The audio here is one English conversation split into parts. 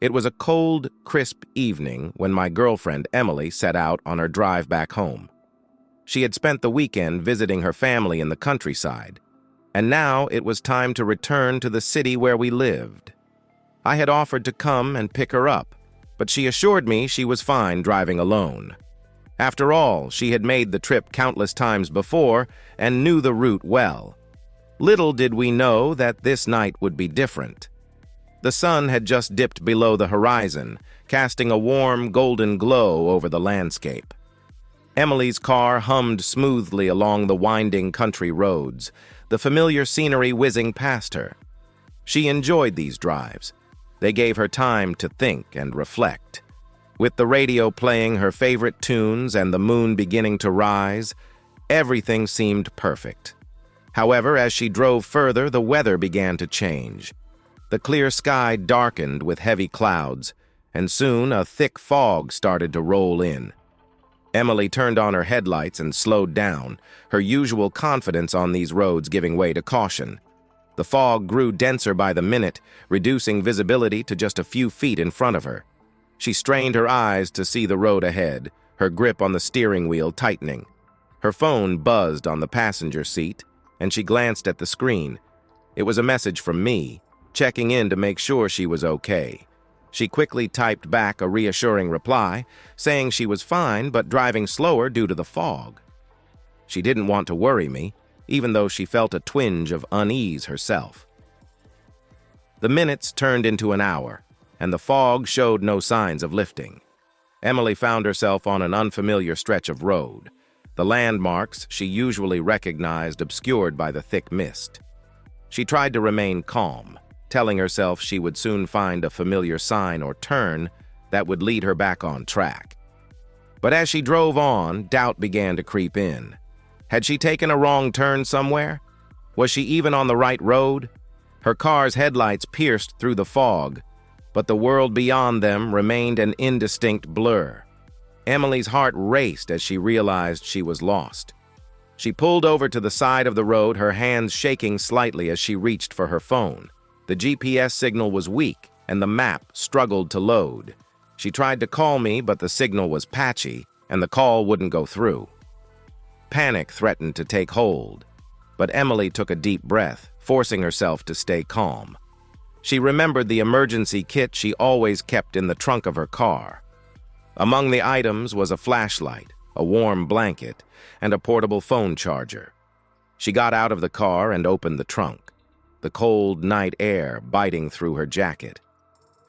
It was a cold, crisp evening when my girlfriend Emily set out on her drive back home. She had spent the weekend visiting her family in the countryside, and now it was time to return to the city where we lived. I had offered to come and pick her up, but she assured me she was fine driving alone. After all, she had made the trip countless times before and knew the route well. Little did we know that this night would be different. The sun had just dipped below the horizon, casting a warm, golden glow over the landscape. Emily's car hummed smoothly along the winding country roads, the familiar scenery whizzing past her. She enjoyed these drives. They gave her time to think and reflect. With the radio playing her favorite tunes and the moon beginning to rise, everything seemed perfect. However, as she drove further, the weather began to change. The clear sky darkened with heavy clouds, and soon a thick fog started to roll in. Emily turned on her headlights and slowed down, her usual confidence on these roads giving way to caution. The fog grew denser by the minute, reducing visibility to just a few feet in front of her. She strained her eyes to see the road ahead, her grip on the steering wheel tightening. Her phone buzzed on the passenger seat, and she glanced at the screen. It was a message from me, checking in to make sure she was okay. She quickly typed back a reassuring reply, saying she was fine but driving slower due to the fog. She didn't want to worry me, even though she felt a twinge of unease herself. The minutes turned into an hour, and the fog showed no signs of lifting. Emily found herself on an unfamiliar stretch of road, the landmarks she usually recognized obscured by the thick mist. She tried to remain calm, telling herself she would soon find a familiar sign or turn that would lead her back on track. But as she drove on, doubt began to creep in. Had she taken a wrong turn somewhere? Was she even on the right road? Her car's headlights pierced through the fog, but the world beyond them remained an indistinct blur. Emily's heart raced as she realized she was lost. She pulled over to the side of the road, her hands shaking slightly as she reached for her phone. The GPS signal was weak, and the map struggled to load. She tried to call me, but the signal was patchy, and the call wouldn't go through. Panic threatened to take hold, but Emily took a deep breath, forcing herself to stay calm. She remembered the emergency kit she always kept in the trunk of her car. Among the items was a flashlight, a warm blanket, and a portable phone charger. She got out of the car and opened the trunk, the cold night air biting through her jacket.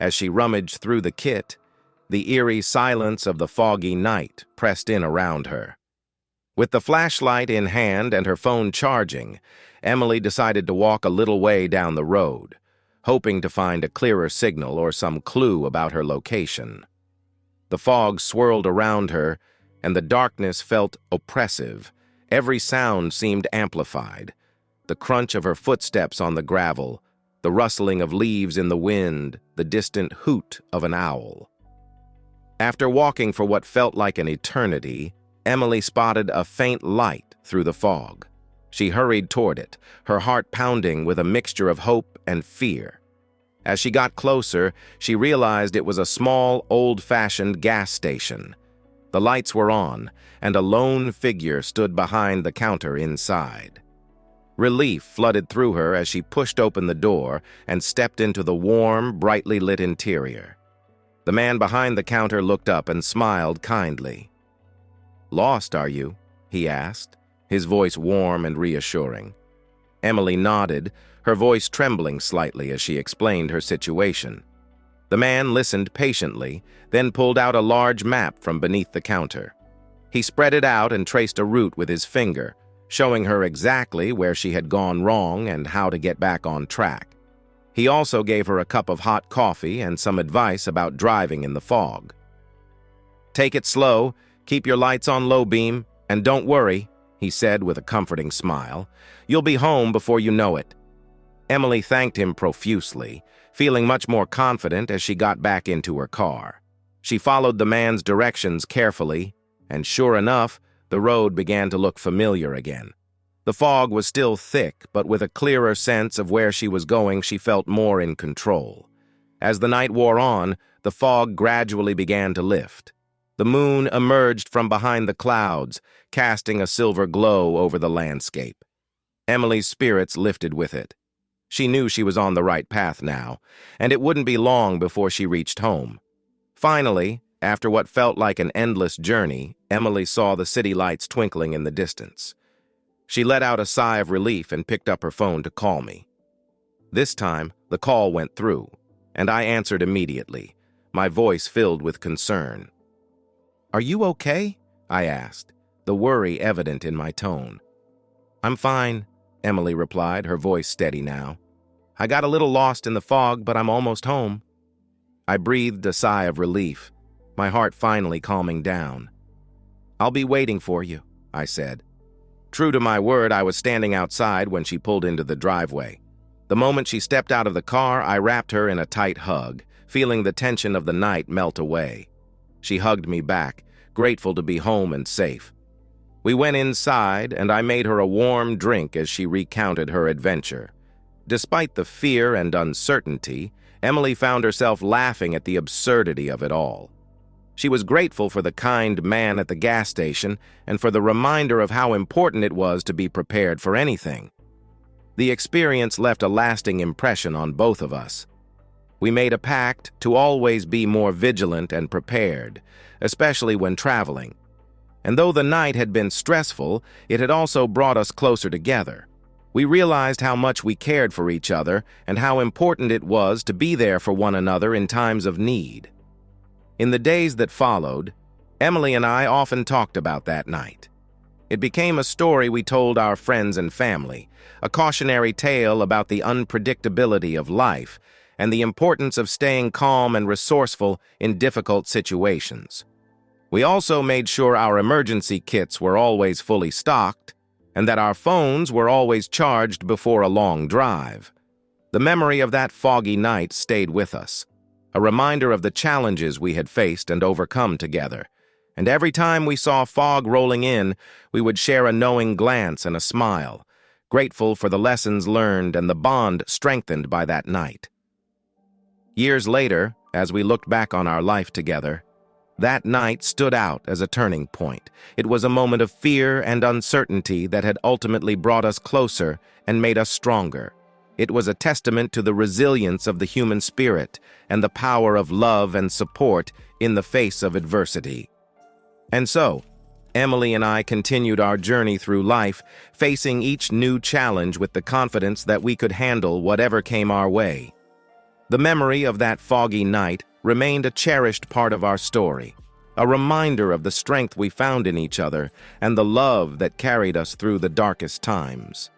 As she rummaged through the kit, the eerie silence of the foggy night pressed in around her. With the flashlight in hand and her phone charging, Emily decided to walk a little way down the road, hoping to find a clearer signal or some clue about her location. The fog swirled around her, and the darkness felt oppressive. Every sound seemed amplified. The crunch of her footsteps on the gravel, the rustling of leaves in the wind, the distant hoot of an owl. After walking for what felt like an eternity, Emily spotted a faint light through the fog. She hurried toward it, her heart pounding with a mixture of hope and fear. As she got closer, she realized it was a small, old-fashioned gas station. The lights were on, and a lone figure stood behind the counter inside. Relief flooded through her as she pushed open the door and stepped into the warm, brightly lit interior. The man behind the counter looked up and smiled kindly. "Lost, are you?" he asked, his voice warm and reassuring. Emily nodded, her voice trembling slightly as she explained her situation. The man listened patiently, then pulled out a large map from beneath the counter. He spread it out and traced a route with his finger, showing her exactly where she had gone wrong and how to get back on track. He also gave her a cup of hot coffee and some advice about driving in the fog. "Take it slow, keep your lights on low beam, and don't worry," he said with a comforting smile. "You'll be home before you know it." Emily thanked him profusely, feeling much more confident as she got back into her car. She followed the man's directions carefully, and sure enough, the road began to look familiar again. The fog was still thick, but with a clearer sense of where she was going, she felt more in control. As the night wore on, the fog gradually began to lift. The moon emerged from behind the clouds, casting a silver glow over the landscape. Emily's spirits lifted with it. She knew she was on the right path now, and it wouldn't be long before she reached home. Finally, after what felt like an endless journey, Emily saw the city lights twinkling in the distance. She let out a sigh of relief and picked up her phone to call me. This time, the call went through, and I answered immediately, my voice filled with concern. "Are you okay?" I asked, the worry evident in my tone. "I'm fine," Emily replied, her voice steady now. "I got a little lost in the fog, but I'm almost home." I breathed a sigh of relief, my heart finally calming down. "I'll be waiting for you," I said. True to my word, I was standing outside when she pulled into the driveway. The moment she stepped out of the car, I wrapped her in a tight hug, feeling the tension of the night melt away. She hugged me back, grateful to be home and safe. We went inside, and I made her a warm drink as she recounted her adventure. Despite the fear and uncertainty, Emily found herself laughing at the absurdity of it all. She was grateful for the kind man at the gas station and for the reminder of how important it was to be prepared for anything. The experience left a lasting impression on both of us. We made a pact to always be more vigilant and prepared, especially when traveling. And though the night had been stressful, it had also brought us closer together. We realized how much we cared for each other and how important it was to be there for one another in times of need. In the days that followed, Emily and I often talked about that night. It became a story we told our friends and family, a cautionary tale about the unpredictability of life and the importance of staying calm and resourceful in difficult situations. We also made sure our emergency kits were always fully stocked and that our phones were always charged before a long drive. The memory of that foggy night stayed with us, a reminder of the challenges we had faced and overcome together. And every time we saw fog rolling in, we would share a knowing glance and a smile, grateful for the lessons learned and the bond strengthened by that night. Years later, as we looked back on our life together, that night stood out as a turning point. It was a moment of fear and uncertainty that had ultimately brought us closer and made us stronger. It was a testament to the resilience of the human spirit and the power of love and support in the face of adversity. And so, Emily and I continued our journey through life, facing each new challenge with the confidence that we could handle whatever came our way. The memory of that foggy night remained a cherished part of our story, a reminder of the strength we found in each other and the love that carried us through the darkest times.